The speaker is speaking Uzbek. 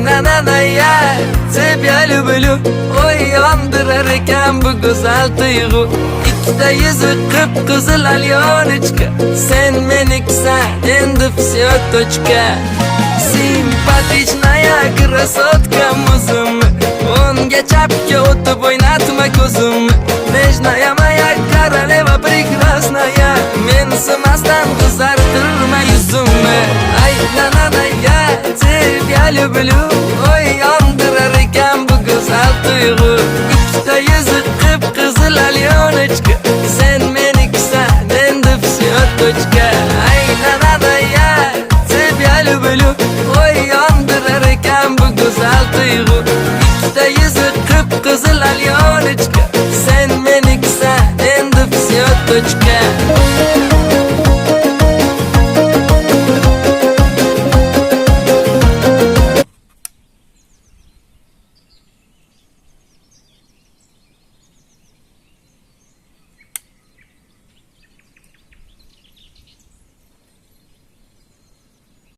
nananaya Sep ya lublü Oy yandırar ekan bu güzel tuyg'u İkta yüzü kıpkızıl alyonechka Sen meniksan endi всё точка Simpatichная красотка muzim Unga chapga o'tib o'ynatma ko'zimni Nежная моя королева прекрасная Mensimasdan qizartirma yuzimni Ay nananaya Тебя люблю Oy yondirar ekan bu go'zal tuyg'u Ikkita yuzi qip-qizil alyonechka